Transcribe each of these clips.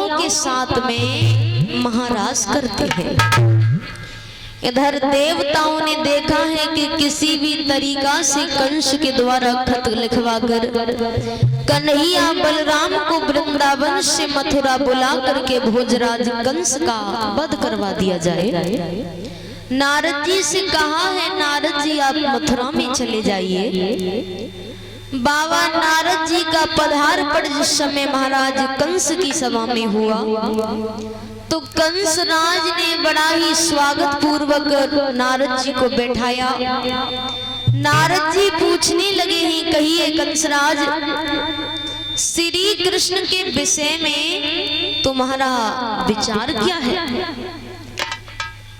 महिलाओं के साथ में महाराज करते हैं। इधर देवताओं ने देखा है कि किसी भी तरीका से कंस के द्वारा खत लिखवाकर कन्हैया बलराम को वृंदावन से मथुरा बुला करके भोजराज कंस का वध करवा दिया जाए। नारद जी से कहा है, नारद जी आप मथुरा में चले जाइए। बाबा नारद जी का पधारपण जिस समय महाराज कंस की सभा में हुआ तो कंस राज ने बड़ा ही स्वागत पूर्वक नारद जी को बैठाया। नारद जी पूछने लगे हैं, कहिए कंसराज, श्री कृष्ण के विषय में तुम्हारा विचार क्या है?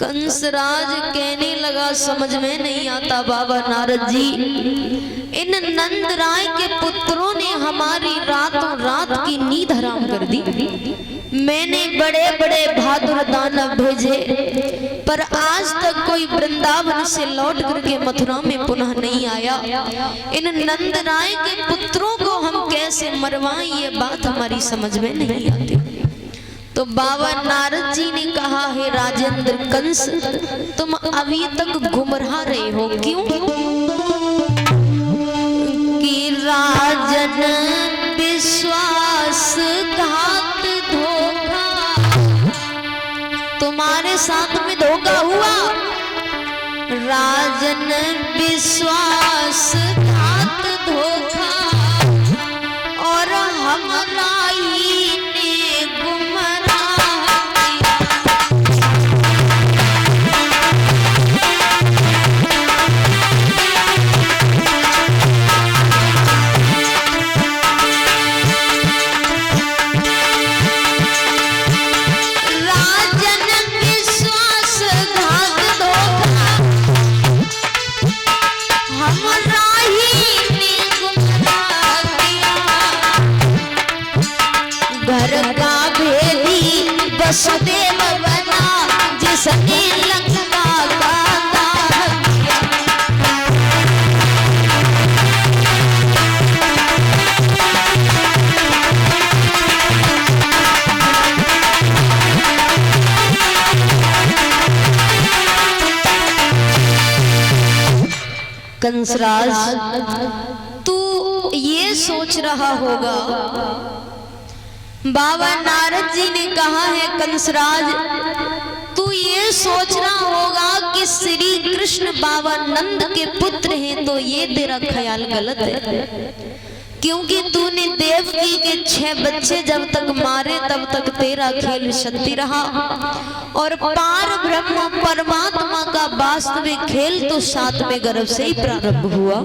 कंसराज कहने लगा, समझ में नहीं आता बाबा नारद जी, इन नंद राय के पुत्रों ने हमारी रातों रात की नींद हराम कर दी। मैंने बड़े बड़े बहादुर दानव भेजे पर आज तक कोई वृंदावन से लौट करके मथुरा में पुनः नहीं आया। इन नंद राय के पुत्रों को हम कैसे मरवाएं, ये बात हमारी समझ में नहीं आती। तो बाबा नारद जी ने कहा, है राजेंद्र कंस, तुम अभी तक गुमराह रहे हो। क्यों? कि राजन विश्वासघात धोखा, तुम्हारे साथ में धोखा हुआ। राजन विश्वासघात धोखा और हमारा ही ने गुमराह किया। राजन विश्वासघात धोखा हमारा ही ने गुमराह किया। घर का भेदी वसुदेव बना जिसने लंका का दाह किया। कंसराज, तू ये सोच रहा होगा, बाबा नारद जी ने कहा है कंसराज, तू ये सोच रहा होगा कि श्री कृष्ण बाबा नंद के पुत्र हैं, तो ये तेरा ख्याल गलत है। क्योंकि तूने देवकी के 6 बच्चे जब तक मारे तब तक तेरा खेल शक्ति रहा, और पार ब्रह्म परमात्मा का वास्तविक खेल तो 7वें गर्भ से ही प्रारंभ हुआ।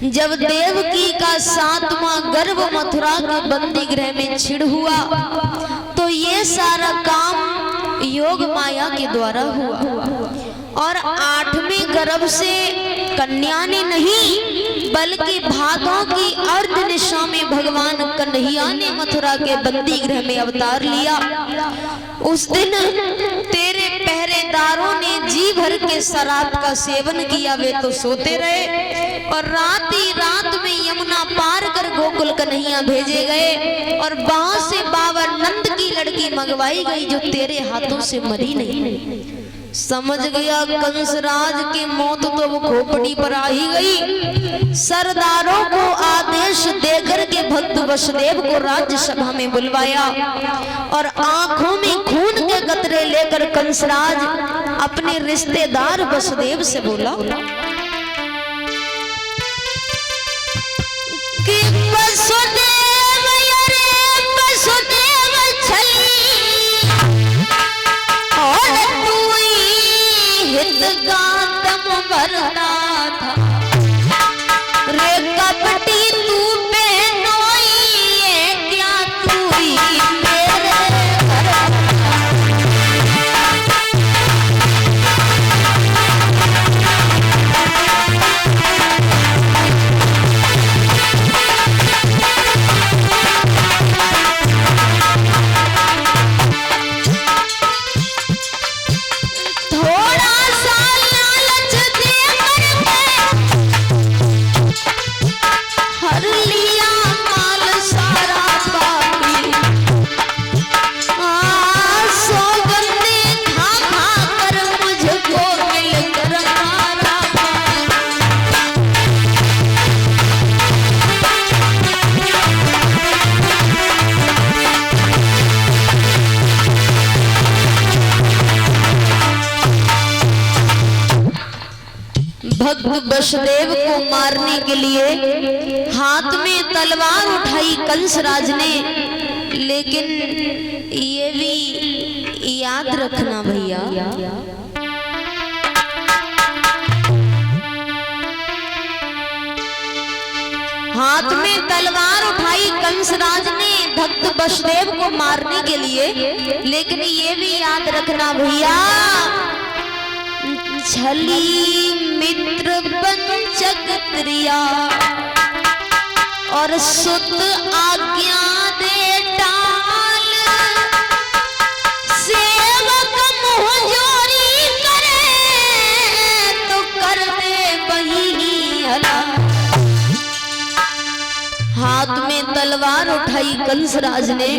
जब देवकी का 7वां गर्भ मथुरा के बंदी गृह में छिड़ हुआ तो ये सारा काम योग माया के द्वारा हुआ, और 8वें गर्भ से कन्या ने नहीं बल्कि भादों की अर्ध निशा में भगवान कन्हैया ने मथुरा के बंदी गृह में अवतार लिया। उस दिन तेरे पहरेदारों ने जी भर के शराब का सेवन किया, वे तो सोते रहे, और रात ही रात में यमुना पार कर गोकुल कन्हैया भेजे गए, और वहां से बाबा नंद की लड़की मंगवाई गई जो तेरे हाथों से मरी नहीं। समझ गया कंसराज की मौत तो वो खोपड़ी पर आ ही गई। सरदारों को आदेश देकर के भक्त वसुदेव को राज्यसभा में बुलवाया, और आंखों में खून के कतरे लेकर कंसराज अपने रिश्तेदार वसुदेव से बोला कि वसुदेव अरे वसुदेव छली और तू हितगातम वरना था रे कपटी तू बेनोई है क्या तू ही मेरे घर। वसुदेव को मारने के लिए हाथ में तलवार उठाई कंसराज ने। लेकिन ये भी याद रखना भैया, हाथ में तलवार उठाई कंसराज ने भक्त वसुदेव को मारने के लिए। लेकिन ये भी याद रखना भैया, छली मित्र पंचक त्रिया और सुत आज्ञा दे टाल, सेवक मुँह जोरी करे तो कर दे वही हला। हाथ में तलवार उठाई कंसराज ने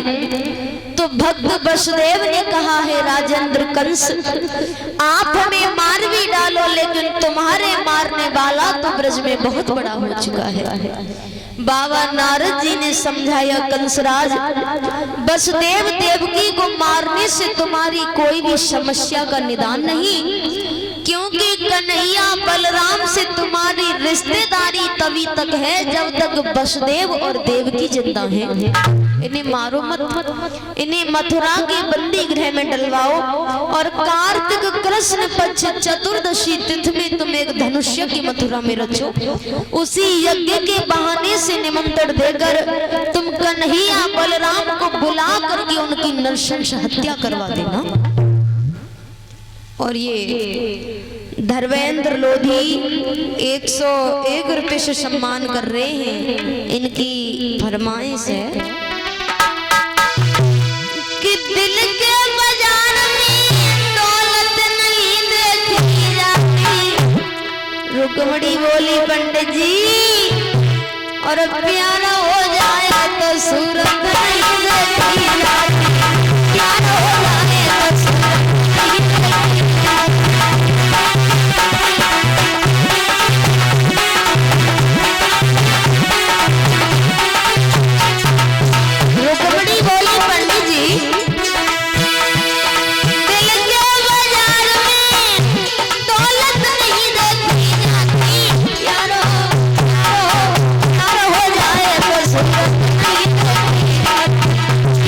तो भक्त वसुदेव ने कहा, है राजेंद्र कंस, आप हमें मार भी डालो लेकिन तुम्हारे मारने वाला तो ब्रज में बहुत बड़ा हो चुका है। बाबा नारद जी ने समझाया, कंसराज वसुदेव देवकी को मारने से तुम्हारी कोई भी समस्या का निदान नहीं, क्योंकि कन्हैया बलराम से तुम्हारी रिश्तेदारी तभी तक है जब तक वसुदेव और देवकी जिंदा हैं। इन्हें मारो मत, इन्हें मथुरा के बंदी गृह में डलवाओ और कार्तिक कृष्ण पक्ष चतुर्दशी तिथि में तुम एक धनुष्य की मथुरा में रचो। उसी यज्ञ के बहाने से निमंत्रण देकर तुम कन्हैया बलराम को बुला करके उनकी नृशंस हत्या करवा देना। और ये धर्मेंद्र लोधी 101 रुपए से सम्मान कर रहे हैं। इनकी फरमाइश है कि दिल के बाजार में दौलत नहीं देखी जाती। रुक्मणी बोली, पंडित जी और प्यारा हो जाए तो सूरत नहीं देखी जाती, प्यारा हो जाए तो सूरत नहीं देखी जाती। रुक्मणी बोली, पंडित जी दिल के बाजार में दौलत नहीं देखी जाती, प्यारो प्यारो प्यारो हो जाए तो सूरत नहीं देखी जाती।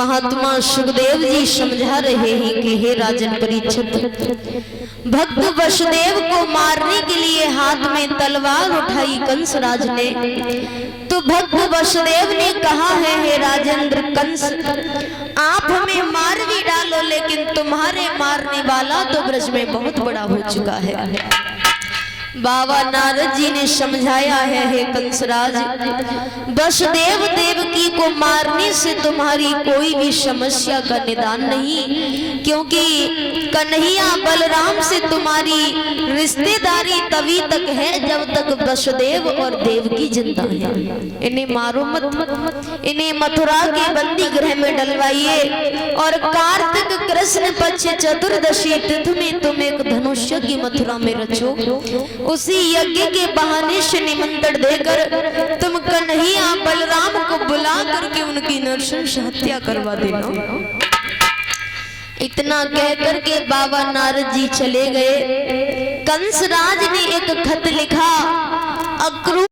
महात्मा सुखदेव जी समझा रहे हैं कि हे राजन परीक्षित, भक्त वसुदेव को मारने के लिए हाथ में तलवार उठाई कंसराज ने, तो भक्त वसुदेव ने कहा है हे राजेंद्र कंस, आप हमें मार भी डालो लेकिन तुम्हारे मारने वाला तो ब्रज में बहुत बड़ा हो चुका है। बाबा नारद जी ने समझाया है हे कंसराज, वसुदेव देवकी को मारने से तुम्हारी कोई भी समस्या का निदान नहीं, क्योंकि कन्हैया बलराम से तुम्हारी रिश्तेदारी तभी तक है जब तक वसुदेव और देवकी जिंदा है। इन्हें मारो मत, इन्हें मथुरा के बंदी गृह में डलवाइए और कार्तिक कृष्ण पक्ष चतुर्दशी तिथि में तुम एक धनुष्य की मथुरा में रचो। उसी यज्ञ के बहाने से निमंत्रण देकर तुम कन्हैया बलराम को बुला करके उनकी नृशंस हत्या करवा देना। इतना कह करके बाबा नारद जी चले गए। कंसराज ने एक खत लिखा, अक्रूर